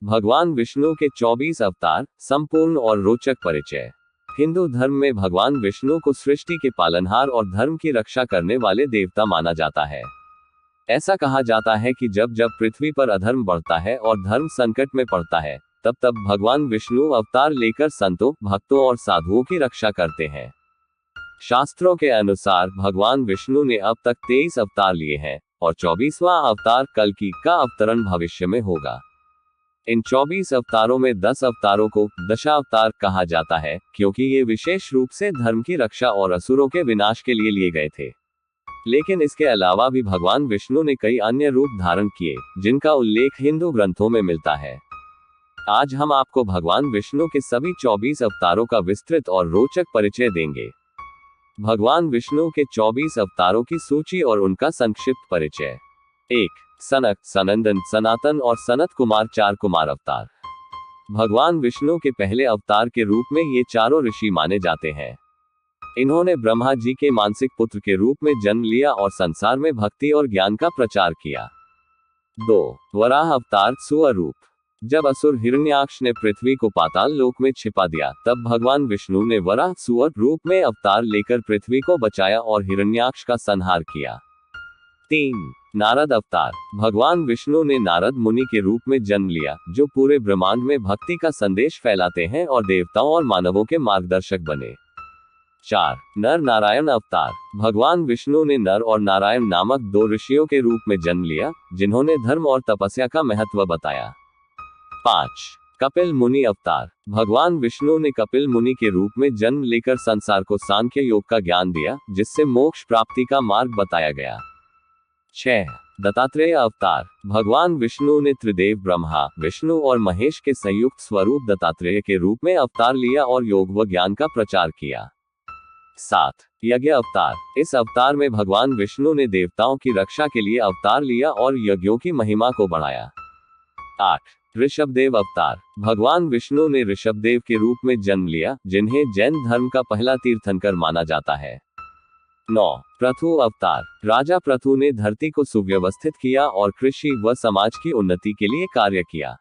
भगवान विष्णु के 24 अवतार, संपूर्ण और रोचक परिचय। हिंदू धर्म में भगवान विष्णु को सृष्टि के पालनहार और धर्म की रक्षा करने वाले देवता माना जाता है। ऐसा कहा जाता है कि जब जब पृथ्वी पर अधर्म बढ़ता है और धर्म संकट में पड़ता है, तब तब भगवान विष्णु अवतार लेकर संतों, भक्तों और साधुओं की रक्षा करते हैं। शास्त्रों के अनुसार भगवान विष्णु ने अब तक 23 अवतार लिए हैं और 24वां अवतार कल्कि का अवतरण भविष्य में होगा। इन 24 अवतारों में 10 अवतारों को दशावतार कहा जाता है, क्योंकि ये विशेष रूप से धर्म की रक्षा और असुरों के विनाश के लिए लिए गए थे। लेकिन इसके अलावा भी भगवान विष्णु ने कई अन्य रूप धारण किए, जिनका उल्लेख हिंदू ग्रंथों में मिलता है। आज हम आपको भगवान विष्णु के सभी 24 अवतारों का विस्तृत और रोचक परिचय देंगे। भगवान विष्णु के 24 अवतारों की सूची और उनका संक्षिप्त परिचय। 1. सनक, सनंदन, सनातन और सनत कुमार 4 कुमार अवतार। भगवान विष्णु के पहले अवतार के रूप में ये चारों ऋषि माने जाते हैं। इन्होंने ब्रह्मा जी के मानसिक पुत्र के रूप में जन्म लिया और संसार में भक्ति और ज्ञान का प्रचार किया। 2. वराह अवतार, सुअर रूप। जब असुर हिरण्याक्ष ने पृथ्वी को पाताल लोक में छिपा दिया, तब भगवान विष्णु ने वराह सुअर रूप में अवतार लेकर पृथ्वी को बचाया और हिरण्याक्ष का संहार किया। 3. नारद अवतार। भगवान विष्णु ने नारद मुनि के रूप में जन्म लिया, जो पूरे ब्रह्मांड में भक्ति का संदेश फैलाते हैं और देवताओं और मानवों के मार्गदर्शक बने। 4. नर नारायण अवतार। भगवान विष्णु ने नर और नारायण नामक 2 ऋषियों के रूप में जन्म लिया, जिन्होंने धर्म और तपस्या का महत्व बताया। 5. कपिल मुनि अवतार। भगवान विष्णु ने कपिल मुनि के रूप में जन्म लेकर संसार को सांख्य योग का ज्ञान दिया, जिससे मोक्ष प्राप्ति का मार्ग बताया गया। 6. दत्तात्रेय अवतार। भगवान विष्णु ने त्रिदेव ब्रह्मा, विष्णु और महेश के संयुक्त स्वरूप दत्तात्रेय के रूप में अवतार लिया और योग व ज्ञान का प्रचार किया। 7. यज्ञ अवतार। इस अवतार में भगवान विष्णु ने देवताओं की रक्षा के लिए अवतार लिया और यज्ञों की महिमा को बढ़ाया। 8. ऋषभदेव अवतार। भगवान विष्णु ने ऋषभदेव के रूप में जन्म लिया, जिन्हें जैन धर्म का पहला तीर्थंकर माना जाता है। 9. पृथु अवतार। राजा पृथु ने धरती को सुव्यवस्थित किया और कृषि व समाज की उन्नति के लिए कार्य किया।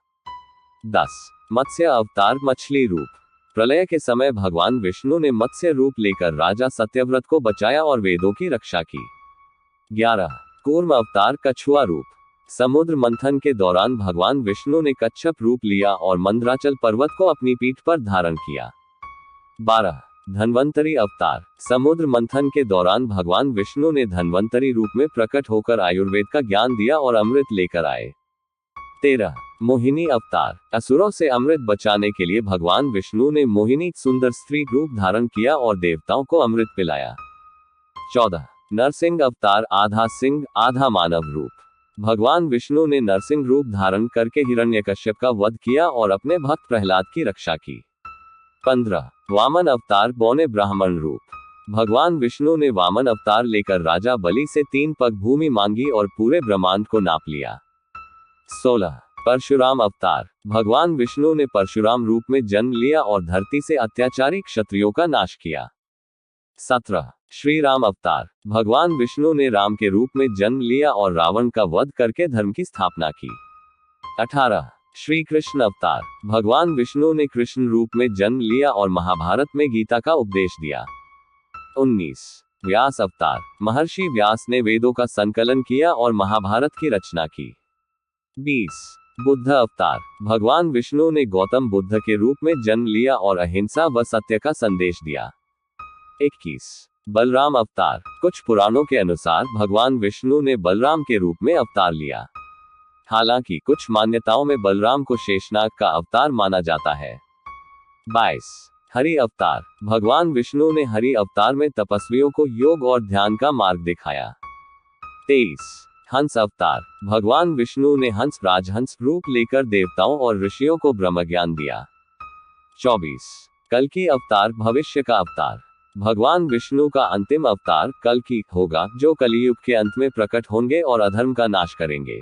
10. मत्स्य अवतार, मछली रूप। प्रलय के समय भगवान विष्णु ने मत्स्य रूप लेकर राजा सत्यव्रत को बचाया और वेदों की रक्षा की। 11. कूर्म अवतार, कछुआ रूप। समुद्र मंथन के दौरान भगवान विष्णु ने कच्छप रूप लिया और मंदराचल पर्वत को अपनी पीठ पर धारण किया। 12. धन्वंतरी अवतार। समुद्र मंथन के दौरान भगवान विष्णु ने धन्वंतरी रूप में प्रकट होकर आयुर्वेद का ज्ञान दिया और अमृत लेकर आए। 13. मोहिनी अवतार। असुरों से अमृत बचाने के लिए भगवान विष्णु ने मोहिनी सुंदर स्त्री रूप धारण किया और देवताओं को अमृत पिलाया। 14. नरसिंह अवतार, आधा सिंह आधा मानव रूप। भगवान विष्णु ने नरसिंह रूप धारण करके हिरण्यकश्यप का वध किया और अपने भक्त प्रहलाद की रक्षा की। 15. वामन अवतार, बौने ब्राह्मण रूप। भगवान विष्णु ने वामन अवतार लेकर राजा बलि से 3 पग भूमि मांगी और पूरे ब्रह्मांड को नाप लिया। 16. परशुराम अवतार। भगवान विष्णु ने परशुराम रूप में जन्म लिया और धरती से अत्याचारी क्षत्रियों का नाश किया। 17. श्री राम अवतार। भगवान विष्णु ने राम के रूप में जन्म लिया और रावण का वध करके धर्म की स्थापना की। 18. श्री कृष्ण अवतार। भगवान विष्णु ने कृष्ण रूप में जन्म लिया और महाभारत में गीता का उपदेश दिया। 19. व्यास अवतार। महर्षि व्यास ने वेदों का संकलन किया और महाभारत की रचना की। 20. बुद्ध अवतार। भगवान विष्णु ने गौतम बुद्ध के रूप में जन्म लिया और अहिंसा व सत्य का संदेश दिया। 21. बलराम अवतार। कुछ पुराणों के अनुसार भगवान विष्णु ने बलराम के रूप में अवतार लिया। हालांकि कुछ मान्यताओं में बलराम को शेषनाग का अवतार माना जाता है। 22. हरि अवतार। भगवान विष्णु ने हरि अवतार में तपस्वियों को योग और ध्यान का मार्ग दिखाया। 23. हंस अवतार। भगवान विष्णु ने हंस राजहंस रूप लेकर देवताओं और ऋषियों को ब्रह्मज्ञान दिया। 24. कल्कि अवतार, भविष्य का अवतार। भगवान विष्णु का अंतिम अवतार कल्कि होगा, जो कलियुग के अंत में प्रकट होंगे और अधर्म का नाश करेंगे।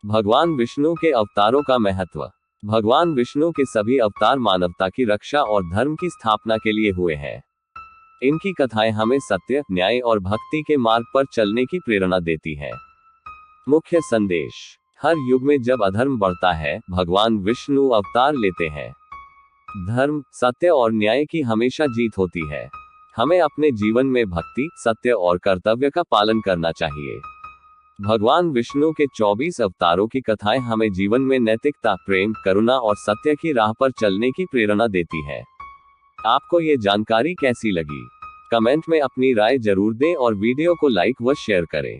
भगवान विष्णु के अवतारों का महत्व। भगवान विष्णु के सभी अवतार मानवता की रक्षा और धर्म की स्थापना के लिए हुए हैं। इनकी कथाएं हमें सत्य, न्याय और भक्ति के मार्ग पर चलने की प्रेरणा देती हैं। मुख्य संदेश। हर युग में जब अधर्म बढ़ता है, भगवान विष्णु अवतार लेते हैं। धर्म, सत्य और न्याय की हमेशा जीत होती है। हमें अपने जीवन में भक्ति, सत्य और कर्तव्य का पालन करना चाहिए। भगवान विष्णु के 24 अवतारों की कथाएं हमें जीवन में नैतिकता, प्रेम, करुणा और सत्य की राह पर चलने की प्रेरणा देती है। आपको ये जानकारी कैसी लगी? कमेंट में अपनी राय जरूर दें और वीडियो को लाइक व शेयर करें।